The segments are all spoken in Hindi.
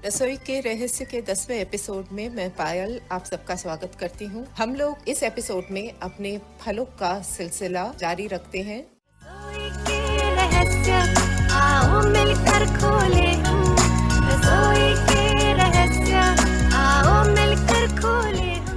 रसोई के रहस्य के 10वें एपिसोड में मैं पायल आप सबका स्वागत करती हूँ। हम लोग इस एपिसोड में अपने फलों का सिलसिला जारी रखते हैं। रसोई के रहस्य आओ मिलकर खोले हम। रसोई के रहस्य आओ मिलकर खोले हम।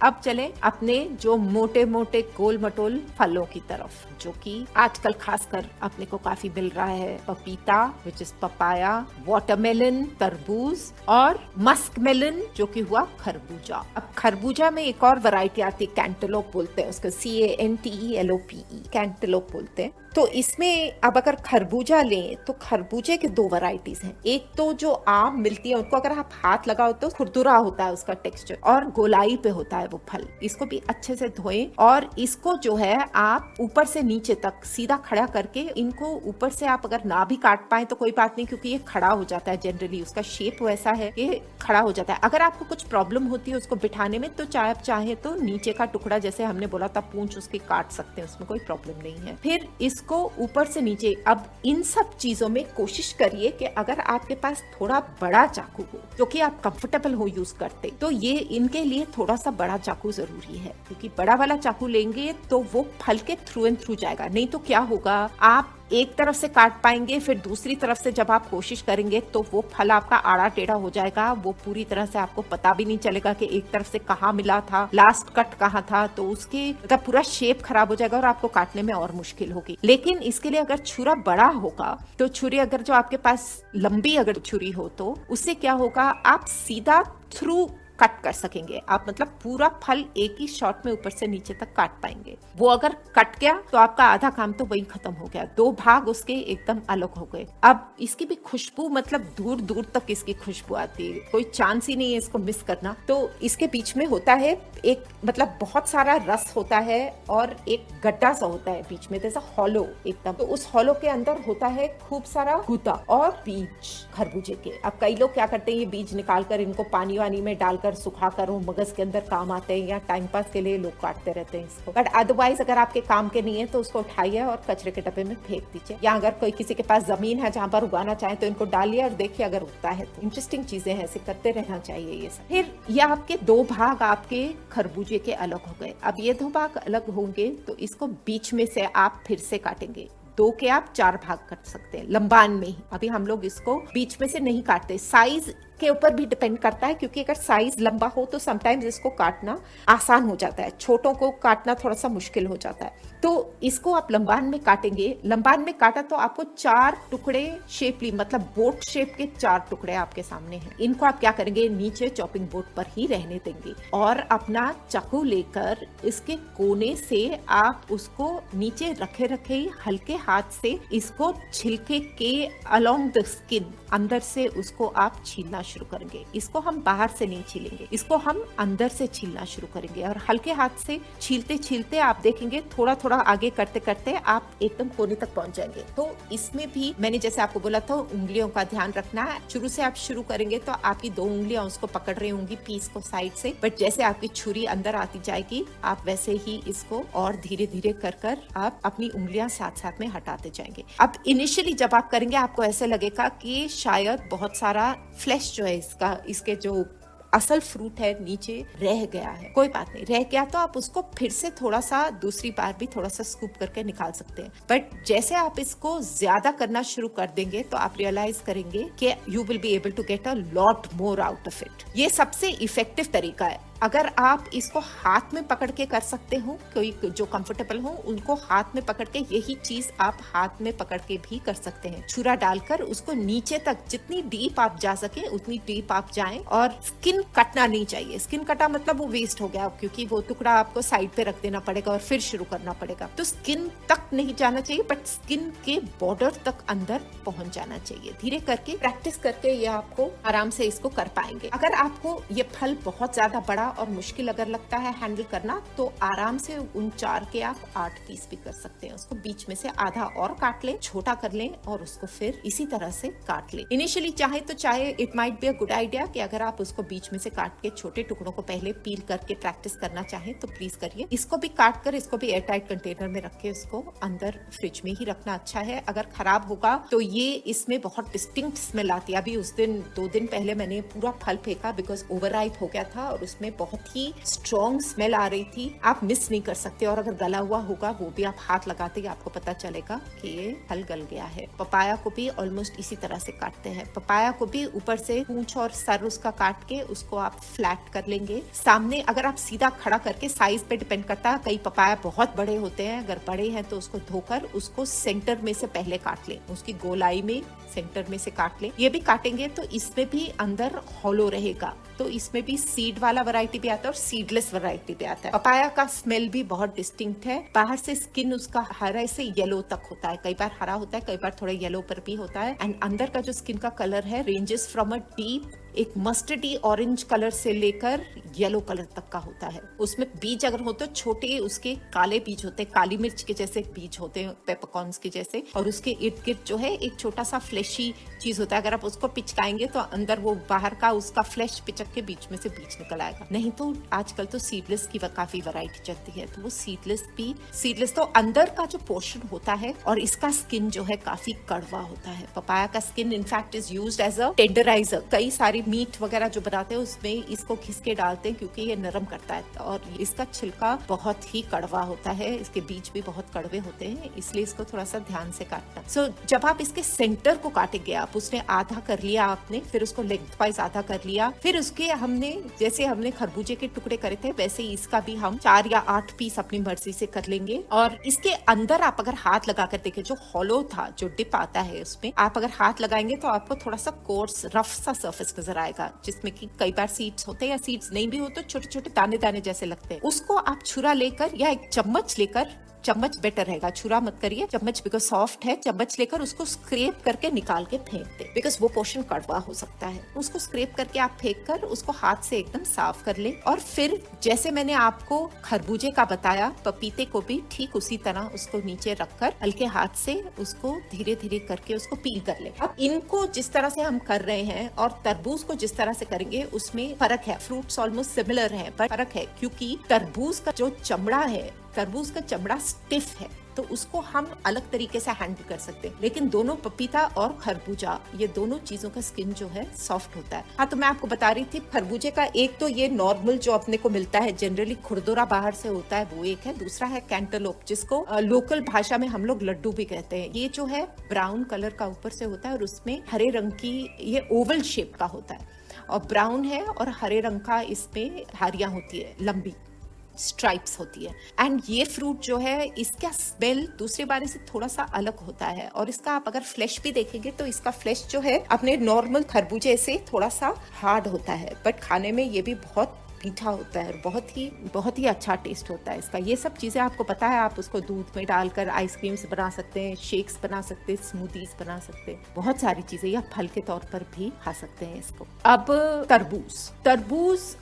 अब चले अपने जो मोटे मोटे गोल मटोल फलों की तरफ, जो कि आजकल खासकर अपने को काफी मिल रहा है। पपीता विच इज पपाया, वाटरमेलन तरबूज और मस्क मेलन जो कि हुआ खरबूजा। अब खरबूजा में एक और वैरायटी आती है, कैंटलोप बोलते हैं उसको, CANTELOPE, कैंटलोप बोलते हैं। तो इसमें अब अगर खरबूजा लें तो खरबूजे के दो वैरायटीज हैं। एक तो जो आम मिलती है उनको अगर आप हाथ लगाओ तो खुरदुरा होता है उसका टेक्सचर और गोलाई पे होता है वो फल। इसको भी अच्छे से धोएं और इसको जो है आप ऊपर से नीचे तक सीधा खड़ा करके, इनको ऊपर से आप अगर ना भी काट पाए तो कोई बात नहीं, क्योंकि ये खड़ा हो जाता है। जनरली उसका शेप वैसा है कि खड़ा हो जाता है। अगर आपको कुछ प्रॉब्लम होती है उसको बिठाने में तो चाहे तो नीचे का टुकड़ा, जैसे हमने बोला था पूंछ, उसकी काट सकते हैं, उसमें कोई प्रॉब्लम नहीं है। फिर इसको ऊपर से नीचे, अब इन सब चीजों में कोशिश करिए कि अगर आपके पास थोड़ा बड़ा चाकू हो जो कि आप कंफर्टेबल हो यूज करते, तो ये इनके लिए थोड़ा सा बड़ा चाकू जरूरी है, क्योंकि बड़ा वाला चाकू लेंगे तो वो फल के थ्रू एंड थ्रू जाएगा। नहीं तो क्या होगा, आप एक तरफ से काट पाएंगे, फिर दूसरी तरफ से जब आप कोशिश करेंगे तो वो फल आपका आड़ा टेढ़ा हो जाएगा। वो पूरी तरह से आपको पता भी नहीं चलेगा कि एक तरफ से कहाँ मिला था, लास्ट कट कहाँ था, तो उसके मतलब पूरा शेप खराब हो जाएगा और आपको काटने में और मुश्किल होगी। लेकिन इसके लिए अगर छुरा बड़ा होगा तो छुरी, अगर जो आपके पास लंबी अगर छुरी हो तो उससे क्या होगा, आप सीधा थ्रू कट कर सकेंगे। आप मतलब पूरा फल एक ही शॉट में ऊपर से नीचे तक काट पाएंगे। वो अगर कट गया तो आपका आधा काम तो वही खत्म हो गया, दो भाग उसके एकदम अलग हो गए। अब इसकी भी खुशबू, मतलब दूर दूर तक इसकी खुशबू आती है, कोई चांस ही नहीं है इसको मिस करना। तो इसके बीच में होता है एक, मतलब बहुत सारा रस होता है और एक गड्ढा सा होता है बीच में, जैसा हॉलो एकदम। तो उस हॉलो के अंदर होता है खूब सारा गूदा और बीज खरबूजे के। अब कई लोग क्या करते हैं, ये बीज निकाल कर इनको पानी वानी में डालकर सुखा कर वो मगज के अंदर काम आते हैं, या टाइम पास के लिए लोग काटते रहते हैं इसको। बट अदरवाइज अगर आपके काम के नहीं है तो उसको उठाइए और कचरे के डब्बे में फेंक दीजिए, या अगर कोई किसी के पास जमीन है जहाँ पर उगाना चाहे तो इनको डालिए और देखिए अगर उगता है तो। इंटरेस्टिंग चीजें हैं, ऐसे करते रहना चाहिए ये सब। फिर ये आपके दो भाग आपके खरबूजे के अलग हो गए। अब ये दो भाग अलग होंगे तो इसको बीच में से आप फिर से काटेंगे। दो के आप 4 भाग कर सकते हैं लंबान में ही। अभी हम लोग इसको बीच में से नहीं काटते, साइज के ऊपर भी डिपेंड करता है, क्योंकि अगर साइज लंबा हो तो समटाइम्स इसको काटना आसान हो जाता है, छोटों को काटना थोड़ा सा मुश्किल हो जाता है। तो इसको आप लंबान में काटेंगे। लंबान में काटा तो आपको 4 टुकड़े शेपली, मतलब बोट शेप के 4 टुकड़े आपके सामने हैं। इनको आप क्या करेंगे, नीचे चॉपिंग बोर्ड पर ही रहने देंगे और अपना चाकू लेकर इसके कोने से आप उसको नीचे रखे रखे ही हल्के हाथ से इसको छिलके के अलोंग द स्किन अंदर से उसको आप छीलना शुरू करेंगे। इसको हम बाहर से नहीं छीलेंगे, इसको हम अंदर से छीलना शुरू करेंगे और हल्के हाथ से छीलते छीलते आप देखेंगे थोड़ा थोड़ा आगे करते करते आप एकदम कोने तक पहुंच जाएंगे। तो इसमें भी मैंने जैसे आपको बोला था, उंगलियों का ध्यान रखना है। शुरू से आप शुरू करेंगे तो आपकी 2 उंगलियां उसको पकड़ रही होंगी पीस को साइड से, बट जैसे आपकी छुरी अंदर आती जाएगी आप वैसे ही इसको और धीरे धीरे कर कर आप अपनी उंगलियां साथ साथ में हटाते जाएंगे। अब इनिशियली जब आप करेंगे आपको ऐसे लगेगा कि शायद बहुत सारा फ्लैश जो है इसका, इसके जो असल फ्रूट है नीचे रह गया है। कोई बात नहीं, रह गया तो आप उसको फिर से थोड़ा सा दूसरी बार भी थोड़ा सा स्कूप करके निकाल सकते हैं। बट जैसे आप इसको ज्यादा करना शुरू कर देंगे तो आप रियलाइज करेंगे कि you will be able to get a lot more out of it. ये सबसे इफेक्टिव तरीका है। अगर आप इसको हाथ में पकड़ के कर सकते हो, कोई जो कंफर्टेबल हो उनको हाथ में पकड़ के, यही चीज आप हाथ में पकड़ के भी कर सकते हैं। छुरा डालकर उसको नीचे तक जितनी डीप आप जा सके उतनी डीप आप जाएं, और स्किन कटना नहीं चाहिए। स्किन कटा मतलब वो वेस्ट हो गया, क्योंकि वो टुकड़ा आपको साइड पे रख देना पड़ेगा और फिर शुरू करना पड़ेगा। तो स्किन तक नहीं जाना चाहिए, बट स्किन के बॉर्डर तक अंदर पहुंच जाना चाहिए। धीरे करके प्रैक्टिस करके ये आपको आराम से इसको कर पाएंगे। अगर आपको ये फल बहुत ज्यादा बड़ा और मुश्किल अगर लगता है हैंडल करना तो आराम से उन 4 के आप 8 पीस भी कर सकते हैं। उसको बीच में से आधा और काट लें, छोटा कर लें और उसको फिर इसी तरह से काट लें। इनिशियली चाहे it might be a good idea कि अगर आप उसको बीच में से काट के छोटे टुकड़ों को पहले पील करके प्रैक्टिस करना चाहें तो प्लीज करिए। इसको भी काट कर इसको भी एयरटाइट कंटेनर में रख के उसको अंदर फ्रिज में ही रखना अच्छा है। अगर खराब होगा तो ये इसमें बहुत डिस्टिंक्ट स्मेल आती है। अभी उस दिन 2 दिन पहले मैंने पूरा फल फेंका बिकॉज ओवरराइप हो गया था और उसमें बहुत ही स्ट्रॉन्ग स्मेल आ रही थी। आप मिस नहीं कर सकते और अगर गला हुआ होगा वो भी आप हाथ लगाते ही आपको पता चलेगा कि ये फल गल गया है। पपाया को भी ऑलमोस्ट इसी तरह से काटते हैं। पपाया को भी ऊपर से पूंछ और सर उसका काट के उसको आप फ्लैट कर लेंगे। सामने अगर आप सीधा खड़ा करके, साइज पे डिपेंड करता है, कई पपाया बहुत बड़े होते हैं, अगर बड़े हैं तो उसको धोकर उसको सेंटर में से पहले काट लें, उसकी गोलाई में सेंटर में से काट लें। ये भी काटेंगे तो इसमें भी अंदर हॉलो रहेगा, तो इसमें भी सीड वाला वैरायटी भी आता है और सीडलेस वैरायटी भी आता है। पपाया का स्मेल भी बहुत डिस्टिंक्ट है। बाहर से स्किन उसका हरे से येलो तक होता है, कई बार हरा होता है, कई बार थोड़ा येलो पर भी होता है। एंड अंदर का जो स्किन का कलर है रेंजेस फ्रॉम अ डीप एक मस्टर्डी ऑरेंज कलर से लेकर येलो कलर तक का होता है। उसमें बीज अगर हो तो छोटे उसके काले बीज होते हैं, काली मिर्च के जैसे बीज होते हैं, पेपरकॉर्न्स के जैसे, और उसके इर्द गिर्द जो है एक छोटा सा फ्लैशी चीज होता है। अगर आप उसको पिचकाएंगे तो अंदर वो बाहर का उसका फ्लैश पिचक के बीच में से बीज निकल आएगा। नहीं तो आजकल तो सीडलेस की काफी वैरायटी चलती है, तो वो सीडलेस तो अंदर का जो पोर्शन होता है और इसका स्किन जो है काफी कड़वा होता है। पपाया का skin in fact is used as a tenderizer. कई सारी मीट वगैरह जो बनाते हैं उसमें इसको घिस के डालते हैं क्योंकि ये नरम करता है और इसका छिलका बहुत ही कड़वा होता है, इसके बीज भी बहुत कड़वे होते हैं, इसलिए इसको थोड़ा सा ध्यान से काटना। सो जब आप इसके सेंटर को काटेंगे, आप उसने आधा कर लिया आपने, फिर उसको लेंथ वाइज आधा कर लिया, फिर उसके जैसे हमने खरबूजे के टुकड़े करे थे वैसे ही इसका भी हम 4 या 8 पीस अपनी मर्जी से कर लेंगे। और इसके अंदर आप अगर हाथ लगा कर देखें, जो हॉलो था, जो डिप आता है उसमें आप अगर हाथ लगाएंगे तो आपको थोड़ा सा कोर्स रफ सा सर्फेस नजर आएगा, जिसमें कि कई बार सीड्स होते हैं या सीड्स नहीं भी हो तो छोटे छोटे दाने दाने जैसे लगते हैं। उसको आप छुरा लेकर या एक चम्मच लेकर, चम्मच बेटर रहेगा, छुरा मत करिए, चम्मच बिकॉज सॉफ्ट है, चम्मच लेकर उसको स्क्रैप करके निकाल के फेंक दे बिकॉज वो पोर्शन कड़वा हो सकता है। उसको स्क्रैप करके आप फेंक कर उसको हाथ से एकदम साफ कर ले। और फिर जैसे मैंने आपको खरबूजे का बताया, पपीते को भी ठीक उसी तरह उसको नीचे रखकर हल्के हाथ से उसको धीरे धीरे करके उसको पील कर ले। अब इनको जिस तरह से हम कर रहे हैं और तरबूज को जिस तरह से करेंगे उसमें फर्क है। फ्रूट्स ऑलमोस्ट सिमिलर है पर फर्क है क्योंकि तरबूज का जो चमड़ा है, तरबूज का चमड़ा स्टिफ है तो उसको हम अलग तरीके से हैंडल कर सकते हैं, लेकिन दोनों पपीता और खरबूजा ये दोनों चीजों का स्किन जो है सॉफ्ट होता है। हाँ, तो मैं आपको बता रही थी खरबूजे का एक तो ये नॉर्मल जो अपने को मिलता है जनरली खुरदुरा बाहर से होता है वो एक है, दूसरा है कैंटलोप जिसको लोकल भाषा में हम लोग लड्डू भी कहते हैं। ये जो है ब्राउन कलर का ऊपर से होता है और उसमें हरे रंग की ये ओवल शेप का होता है और ब्राउन है और हरे रंग का इसमें धारियां होती है, लंबी स्ट्राइप्स होती है। एंड ये फ्रूट जो है इसका स्मेल दूसरे बारे से थोड़ा सा अलग होता है और इसका आप अगर फ्लैश भी देखेंगे तो इसका फ्लैश जो है अपने नॉर्मल खरबूजे से थोड़ा सा हार्ड होता है, बट खाने में ये भी बहुत मीठा होता है, बहुत ही अच्छा टेस्ट होता है इसका। ये सब चीजें आपको पता है, आप उसको दूध में डालकर आइसक्रीम्स बना सकते हैं, शेक्स बना सकते हैं, स्मूदीज बना सकते हैं, बहुत सारी चीजें, या फल के तौर पर भी खा सकते हैं इसको। अब तरबूज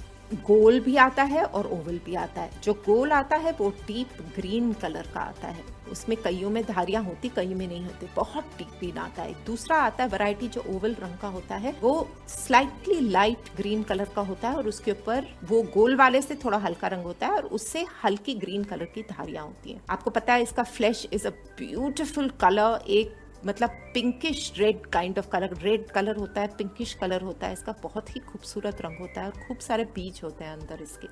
गोल भी आता है और ओवल भी आता है। जो गोल आता है वो डीप ग्रीन कलर का आता है, उसमें कईयों में धारियां होती, कई में नहीं होती, बहुत डीप ग्रीन आता है। दूसरा आता है वैरायटी जो ओवल रंग का होता है, वो स्लाइटली लाइट ग्रीन कलर का होता है और उसके ऊपर वो गोल वाले से थोड़ा हल्का रंग होता है और उससे हल्की ग्रीन कलर की धारियां होती है। आपको पता है इसका flash is a beautiful colour, एक मतलब pinkish red kind of colour, red colour होता है, पिंकिश कलर होता है इसका, बहुत ही खूबसूरत रंग होता है और खूब सारे बीज होते हैं अंदर इसके।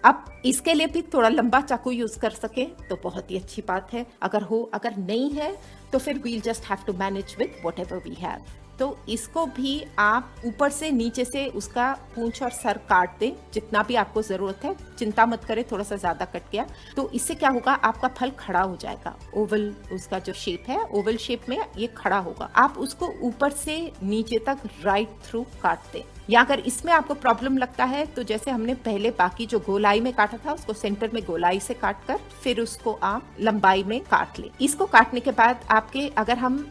अब इसके लिए भी थोड़ा लंबा चाकू यूज कर सके तो बहुत ही अच्छी बात है, अगर नहीं है तो फिर we'll just have to manage with whatever we have. तो इसको भी आप ऊपर से नीचे से उसका पूंछ और सर काट दें जितना भी आपको जरूरत है, चिंता मत करें थोड़ा सा ज्यादा कट गया तो इससे क्या होगा, आपका फल खड़ा हो जाएगा। ओवल उसका जो शेप है, ओवल शेप में ये खड़ा होगा। आप उसको ऊपर से नीचे तक राइट थ्रू काट दें। या अगर इसमें आपको प्रॉब्लम लगता है तो जैसे हमने पहले बाकी जो गोलाई में काटा था उसको सेंटर में गोलाई से काट कर फिर उसको आप लंबाई में काट लें। इसको काटने के बाद आपके, अगर हम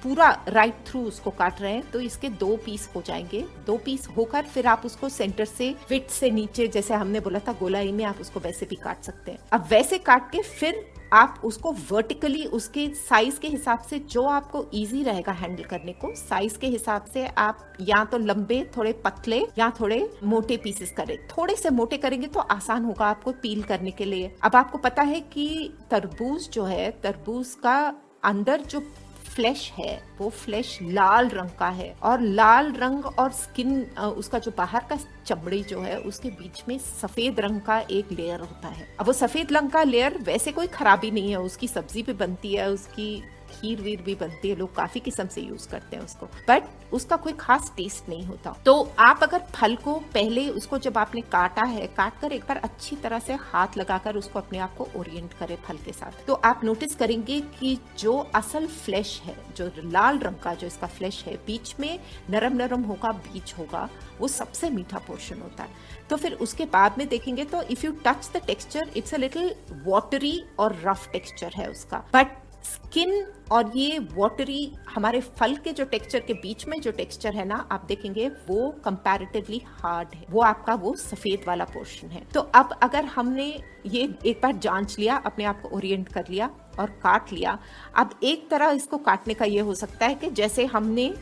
पूरा राइट थ्रू उसको काट रहे हैं तो इसके 2 पीस हो जाएंगे। 2 पीस होकर फिर आप उसको सेंटर से विड्थ से नीचे, जैसे हमने बोला था गोलाई में, आप उसको वैसे भी काट सकते हैं। अब वैसे काट के फिर आप उसको वर्टिकली उसके साइज के हिसाब से, जो आपको इजी रहेगा हैंडल करने को, साइज के हिसाब से आप या तो लंबे, थोड़े पतले या थोड़े मोटे पीसेस करें। थोड़े से मोटे करेंगे तो आसान होगा आपको पील करने के लिए। अब आपको पता है कि तरबूज जो है, तरबूज का अंदर जो फ्लैश है वो फ्लैश लाल रंग का है, और लाल रंग और स्किन, उसका जो बाहर का चमड़ी जो है उसके बीच में सफेद रंग का एक लेयर होता है। अब वो सफेद रंग का लेयर वैसे कोई खराबी नहीं है, उसकी सब्जी भी बनती है, उसकी खीर वीर भी बनती है, लोग काफी किस्म से यूज करते हैं उसको, बट उसका कोई खास टेस्ट नहीं होता। तो आप अगर फल को पहले, उसको जब आपने काटा है, काट कर एक बार अच्छी तरह से हाथ लगाकर उसको अपने आप को ओरिएंट करें फल के साथ, तो आप नोटिस करेंगे कि जो असल फ्लैश है, जो लाल रंग का जो इसका फ्लैश है, बीच में नरम नरम होगा, बीच होगा, वो सबसे मीठा पोर्शन होता है। तो फिर उसके बाद में देखेंगे तो if you touch the texture, it's a little watery और रफ टेक्सचर है उसका, बट स्किन और ये वाटरी हमारे फल के जो टेक्सचर के बीच में जो टेक्सचर है ना, आप देखेंगे वो कंपैरेटिवली हार्ड है, वो आपका वो सफेद वाला पोर्शन है। तो अब अगर हमने ये एक बार जांच लिया, अपने आप को ओरिएंट कर लिया और काट लिया, अब एक तरह इसको काटने का ये हो सकता है कि जैसे हमने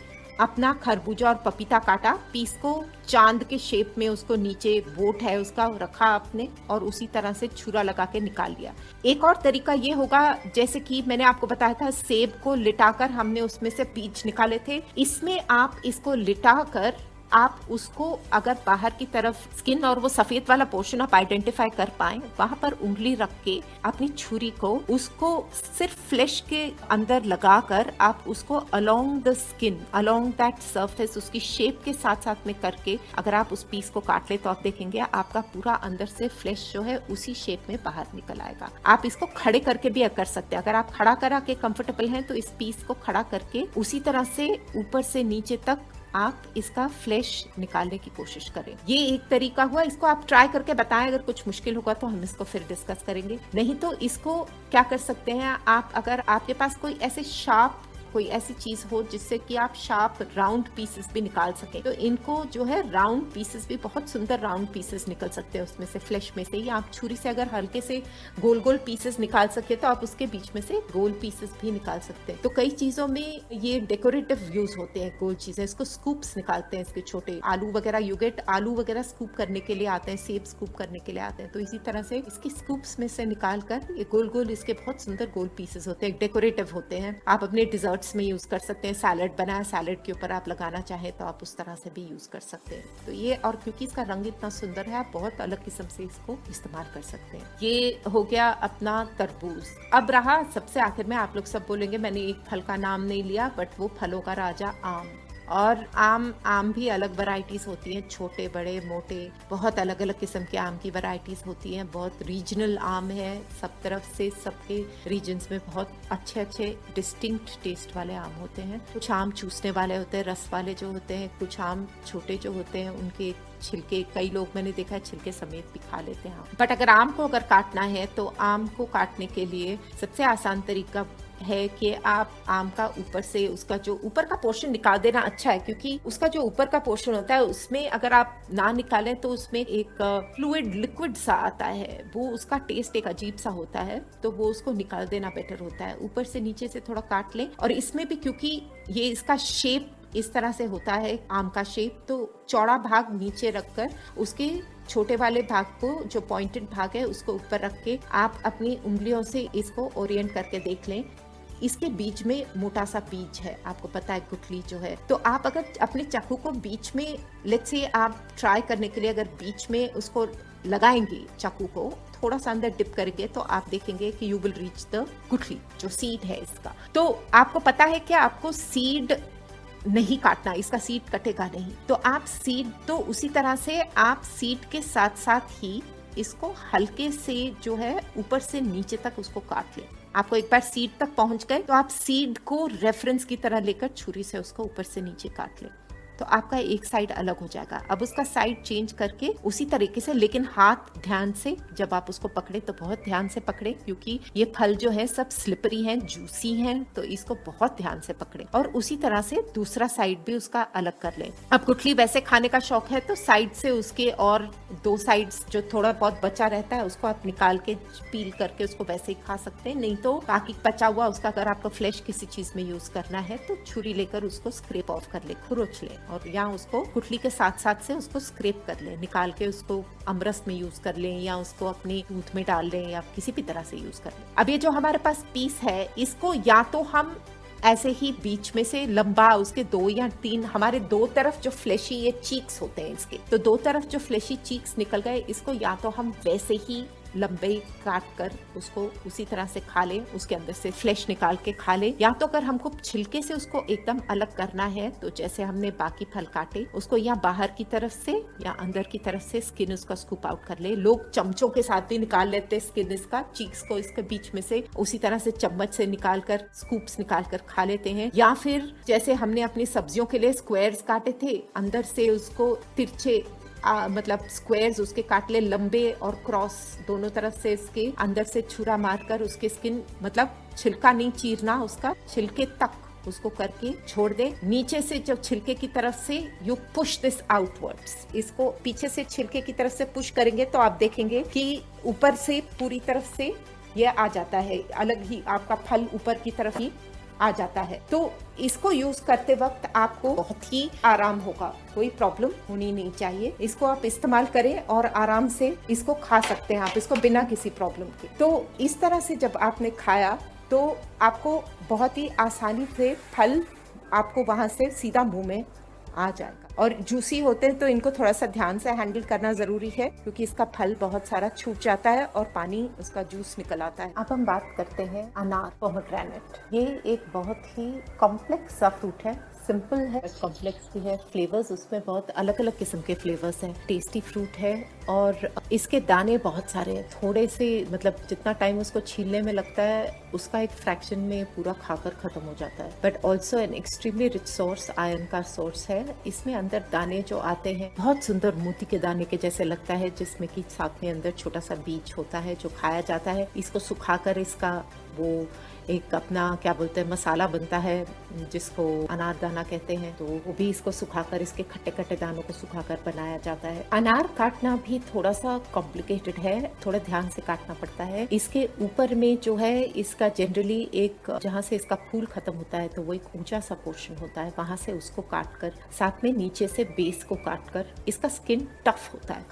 अपना खरबूजा और पपीता काटा, पीस को चांद के शेप में, उसको नीचे बोट है उसका रखा आपने, और उसी तरह से छुरा लगा के निकाल लिया। एक और तरीका ये होगा, जैसे कि मैंने आपको बताया था सेब को लिटाकर हमने उसमें से बीज निकाले थे, इसमें आप इसको लिटाकर आप उसको अगर बाहर की तरफ स्किन और वो सफेद वाला पोर्शन आप आइडेंटिफाई कर पाए, वहां पर उंगली रख के अपनी छुरी को उसको सिर्फ फ्लैश के अंदर लगाकर आप उसको along the skin, along that surface, उसकी शेप के साथ साथ में करके अगर आप उस पीस को काट ले तो आप देखेंगे आपका पूरा अंदर से फ्लैश जो है उसी शेप में बाहर निकल आएगा। आप इसको खड़े करके भी कर सकते हैं, अगर आप खड़ा करा के कंफर्टेबल हैं तो इस पीस को खड़ा करके उसी तरह से ऊपर से नीचे तक आप इसका फ्लैश निकालने की कोशिश करें। ये एक तरीका हुआ, इसको आप ट्राई करके बताएं, अगर कुछ मुश्किल होगा तो हम इसको फिर डिस्कस करेंगे। नहीं तो इसको क्या कर सकते हैं आप, अगर आपके पास कोई ऐसे शार्प, कोई ऐसी चीज हो जिससे कि आप शार्प राउंड पीसेस भी निकाल सके, तो इनको जो है राउंड पीसेस भी, बहुत सुंदर राउंड पीसेस निकल सकते हैं उसमें से, फ्लैश में से, या आप छुरी से अगर हल्के से गोल गोल पीसेस निकाल सके तो आप उसके बीच में से गोल पीसेस भी निकाल सकते हैं। तो कई चीजों में ये डेकोरेटिव यूज होते हैं गोल चीजें, इसको स्कूप्स निकालते हैं इसके छोटे, आलू वगैरह, यूगेट आलू वगैरह स्कूप करने के लिए आते हैं, सेब स्कूप करने के लिए आते हैं, तो इसी तरह से इसकी स्कूप्स में से निकाल कर ये गोल गोल इसके बहुत सुंदर गोल पीसेस होते हैं, डेकोरेटिव होते हैं। आप अपने डिजर्ट्स में यूज कर सकते हैं, सैलेड बनाया, सैलेड के ऊपर आप लगाना चाहे तो आप उस तरह से भी यूज कर सकते हैं। तो ये, और क्योंकि इसका रंग इतना सुंदर है, आप बहुत अलग किस्म से इसको इस्तेमाल कर सकते हैं। ये हो गया अपना तरबूज। अब रहा सबसे आखिर में, आप लोग सब बोलेंगे मैंने एक फल का नाम नहीं लिया, बट वो फलों का राजा आम। और आम भी अलग वैरायटीज होती हैं, छोटे बड़े मोटे, बहुत अलग अलग किस्म के आम की वैरायटीज होती हैं। बहुत रीजनल आम है, सब तरफ से सबके रीजन्स में बहुत अच्छे अच्छे डिस्टिंक्ट टेस्ट वाले आम होते हैं। कुछ आम चूसने वाले होते हैं, रस वाले जो होते हैं, कुछ आम छोटे जो होते हैं उनके छिलके, कई लोग मैंने देखा है छिलके समेत भी खा लेते हैं। बट अगर आम को अगर काटना है तो आम को काटने के लिए सबसे आसान तरीका है कि आप आम का ऊपर से, उसका जो ऊपर का पोर्शन निकाल देना अच्छा है, क्योंकि उसका जो ऊपर का पोर्शन होता है उसमें अगर आप ना निकालें तो उसमें एक फ्लूइड लिक्विड सा आता है, वो उसका टेस्ट एक अजीब सा होता है, तो वो उसको निकाल देना बेटर होता है। ऊपर से नीचे से थोड़ा काट लें, और इसमें भी क्योंकि ये इसका शेप इस तरह से होता है आम का शेप, तो चौड़ा भाग नीचे रखकर उसके छोटे वाले भाग को, जो पॉइंटेड भाग है, उसको ऊपर रख के आप अपनी उंगलियों से इसको ओरिएंट करके देख लें। इसके बीच में मोटा सा बीज है, आपको पता है गुठली जो है, तो आप अगर अपने चाकू को बीच में, लेट्स से आप ट्राई करने के लिए अगर बीच में उसको लगाएंगे, चाकू को थोड़ा सा अंदर डिप करेंगे, तो आप देखेंगे कि यू विल रीच द गुठली, जो सीड है इसका। तो आपको पता है कि आपको सीड नहीं काटना, इसका सीड कटेगा नहीं, तो आप सीड, तो उसी तरह से आप सीड के साथ साथ ही इसको हल्के से जो है ऊपर से नीचे तक उसको काट लें। आपको एक बार सीड तक पहुंच गए तो आप सीड को रेफरेंस की तरह लेकर छुरी से उसको ऊपर से नीचे काट लें। तो आपका एक साइड अलग हो जाएगा। अब उसका साइड चेंज करके उसी तरीके से, लेकिन हाथ ध्यान से, जब आप उसको पकड़े तो बहुत ध्यान से पकड़े, क्योंकि ये फल जो है सब स्लिपरी हैं, जूसी हैं, तो इसको बहुत ध्यान से पकड़े। और उसी तरह से दूसरा साइड भी उसका अलग कर ले। अब गुठली वैसे खाने का शौक है तो साइड से उसके और 2 साइड्स जो थोड़ा बहुत बचा रहता है उसको आप निकाल के पील करके उसको वैसे ही खा सकते हैं। नहीं तो बाकी बचा हुआ उसका अगर आपको फ्लेश किसी चीज में यूज करना है तो छुरी लेकर उसको स्क्रैप ऑफ कर ले, खुरोच ले, और या उसको गुठली के साथ साथ से उसको स्क्रैप कर ले, निकाल के उसको अमरस में यूज कर ले या उसको अपने दूध में डाल ले या किसी भी तरह से यूज कर ले। अब ये जो हमारे पास पीस है इसको या तो हम ऐसे ही बीच में से लंबा उसके 2 या 3, हमारे 2 तरफ जो फ्लेशी ये चीक्स होते हैं इसके, तो 2 तरफ जो फ्लेशी चीक्स निकल गए, इसको या तो हम वैसे ही लंबे काट कर उसको उसी तरह से खा ले, उसके अंदर से फ्लेश निकाल के खा ले, या तो अगर हमको छिलके से उसको एकदम अलग करना है तो जैसे हमने बाकी फल काटे उसको या बाहर की तरफ से या अंदर की तरफ से स्किन उसका स्कूप आउट कर ले। लोग चमचों के साथ भी निकाल लेते स्किन, इसका चीक्स को इसके बीच में से उसी तरह से चम्मच से निकाल कर स्कूप्स निकाल कर खा लेते हैं। या फिर जैसे हमने अपनी सब्जियों के लिए स्क्वायर्स काटे थे, अंदर से उसको तिरछे मतलब स्क्वायर्स उसके काट ले, लंबे और क्रॉस दोनों तरफ से इसके अंदर से छुरा मारकर उसके स्किन, मतलब छिलका नहीं चीरना, उसका छिलके तक उसको करके छोड़ दे। नीचे से जब छिलके की तरफ से यू पुश दिस आउटवर्ड्स, इसको पीछे से छिलके की तरफ से पुश करेंगे तो आप देखेंगे कि ऊपर से पूरी तरफ से ये आ जाता है, अलग ही आपका फल ऊपर की तरफ ही आ जाता है। तो इसको यूज करते वक्त आपको बहुत ही आराम होगा, कोई प्रॉब्लम होनी नहीं चाहिए। इसको आप इस्तेमाल करें और आराम से इसको खा सकते हैं आप इसको बिना किसी प्रॉब्लम के। तो इस तरह से जब आपने खाया तो आपको बहुत ही आसानी से फल आपको वहां से सीधा मुंह में आ जाएगा। और जूसी होते हैं तो इनको थोड़ा सा ध्यान से हैंडल करना जरूरी है, क्योंकि इसका फल बहुत सारा छूट जाता है और पानी उसका जूस निकल आता है। अब हम बात करते हैं अनार, पोमेग्रेनेट। ये एक बहुत ही कॉम्प्लेक्स सा फ्रूट है, सिंपल है, कॉम्प्लेक्स भी है। फ्लेवर्स उसमें बहुत अलग अलग किस्म के फ्लेवर्स हैं। टेस्टी फ्रूट है और इसके दाने बहुत सारे हैं, थोड़े से, मतलब जितना टाइम उसको छीलने में लगता है उसका एक फ्रैक्शन में पूरा खाकर खत्म हो जाता है। But also an extremely rich source, iron का सोर्स है। इसमें अंदर दाने जो आते हैं बहुत सुंदर मोती के दाने के जैसे लगता है, जिसमें कि साथ में अंदर छोटा सा बीज होता है जो खाया जाता है। इसको सुखाकर इसका वो एक अपना क्या बोलते हैं मसाला बनता है जिसको अनारदाना कहते हैं, तो वो भी इसको सुखाकर, इसके खट्टे खट्टे दानों को सुखाकर बनाया जाता है। अनार काटना भी थोड़ा सा कॉम्प्लिकेटेड है, थोड़ा ध्यान से काटना पड़ता है। इसके ऊपर में जो है इसका जनरली एक, जहाँ से इसका फूल खत्म होता है तो वो एक ऊंचा सा पोर्शन होता है, वहां से उसको काट कर, साथ में नीचे से बेस को काट कर, इसका स्किन टफ होता है,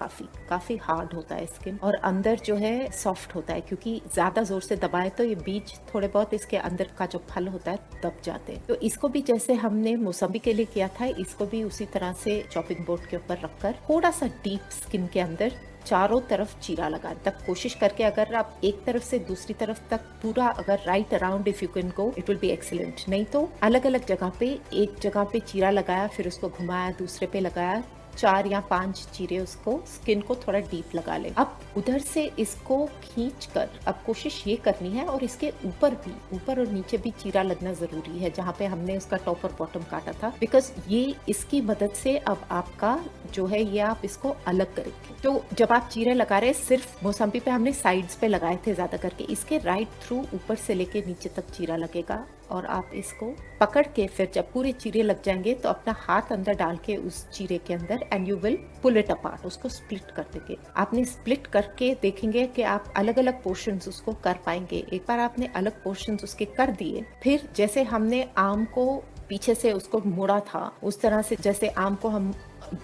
काफी हार्ड होता है स्किन, और अंदर जो है सॉफ्ट होता है, क्योंकि ज्यादा जोर से दबाए तो ये बीज थोड़े बहुत इसके अंदर का जो फल होता है दब जाते हैं। तो इसको भी जैसे हमने मौसम्बी के लिए किया था, इसको भी उसी तरह से चॉपिंग बोर्ड के ऊपर रखकर थोड़ा सा डीप स्किन के अंदर चारों तरफ चीरा लगा तक कोशिश करके, अगर आप एक तरफ से दूसरी तरफ तक पूरा, अगर right around if you can go, it will be excellent. नहीं तो अलग अलग जगह पे, एक जगह पे चीरा लगाया, फिर उसको घुमाया, दूसरे पे लगाया, 4 या 5 चीरे उसको स्किन को थोड़ा डीप लगा ले। अब उधर से इसको खींच कर अब कोशिश ये करनी है, और इसके ऊपर भी, ऊपर और नीचे भी चीरा लगना जरूरी है जहाँ पे हमने उसका टॉप और बॉटम काटा था, बिकॉज ये इसकी मदद से अब आपका जो है ये आप इसको अलग करेंगे। तो जब आप चीरे लगा रहे, सिर्फ मौसम्बी पे हमने साइड्स पे लगाए थे ज्यादा करके, इसके राइट थ्रू ऊपर से लेके नीचे तक चीरा लगेगा, और आप इसको पकड़ के फिर जब पूरे चीरे लग जाएंगे तो अपना हाथ अंदर डाल के उस चीरे के अंदर, and you will pull it apart, उसको स्प्लिट कर देंगे। आपने स्प्लिट करके देखेंगे कि आप अलग अलग पोर्शंस उसको कर पाएंगे। एक बार आपने अलग पोर्शंस उसके कर दिए, फिर जैसे हमने आम को पीछे से उसको मोड़ा था, उस तरह से जैसे आम को हम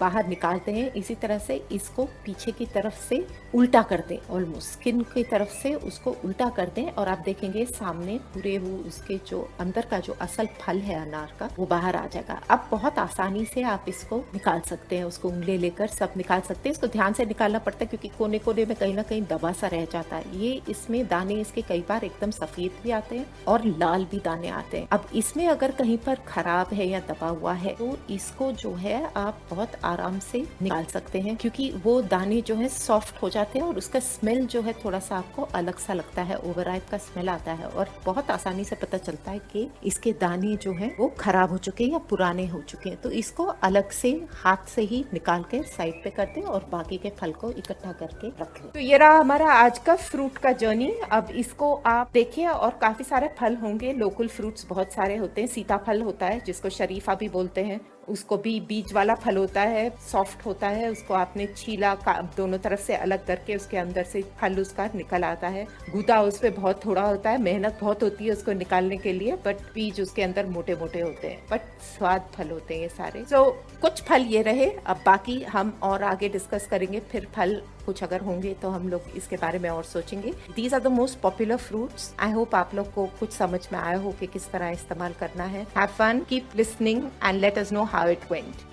बाहर निकालते हैं, इसी तरह से इसको पीछे की तरफ से उल्टा कर दें, ऑलमोस्ट स्किन की तरफ से उसको उल्टा कर दें, और आप देखेंगे सामने पूरे वो उसके जो अंदर का जो असल फल है अनार का, वो बाहर आ जाएगा। अब बहुत आसानी से आप इसको निकाल सकते हैं, उसको उंगली लेकर सब निकाल सकते हैं। इसको ध्यान से निकालना पड़ता है क्योंकि कोने कोने में कहीं ना कहीं दबा सा रह जाता है। ये इसमें दाने इसके कई बार एकदम सफेद भी आते हैं और लाल भी दाने आते हैं। अब इसमें अगर कहीं पर खराब है या दबा हुआ है तो इसको जो है आप बहुत आराम से निकाल सकते हैं, क्योंकि वो दाने जो है सॉफ्ट हो जाते हैं और उसका स्मेल जो है थोड़ा सा आपको अलग सा लगता है, ओवरराइप का स्मेल आता है और बहुत आसानी से पता चलता है कि इसके दाने जो है वो खराब हो चुके हैं या पुराने हो चुके हैं। तो इसको अलग से हाथ से ही निकाल के साइड पे करते हैं और बाकी के फल को इकट्ठा करके रख लें। तो ये रहा हमारा आज का फ्रूट का जर्नी। अब इसको आप देखिए और काफी सारे फल होंगे, लोकल फ्रूट्स बहुत सारे होते हैं। सीताफल होता है जिसको शरीफा भी बोलते हैं, उसको भी बीज वाला फल होता है, सॉफ्ट होता है, उसको आपने छीला दोनों तरफ से अलग करके उसके अंदर से फल उसका निकल आता है। गूदा उस पे बहुत थोड़ा होता है, मेहनत बहुत होती है उसको निकालने के लिए, बट बीज उसके अंदर मोटे मोटे होते हैं, बट स्वाद फल होते हैं ये सारे। तो कुछ फल ये रहे, अब बाकी हम और आगे डिस्कस करेंगे, फिर फल कुछ अगर होंगे तो हम लोग इसके बारे में और सोचेंगे। These are the most popular fruits. I hope आप लोग को कुछ समझ में आया हो कि किस तरह इस्तेमाल करना है। Have fun, keep listening and let us know how it went.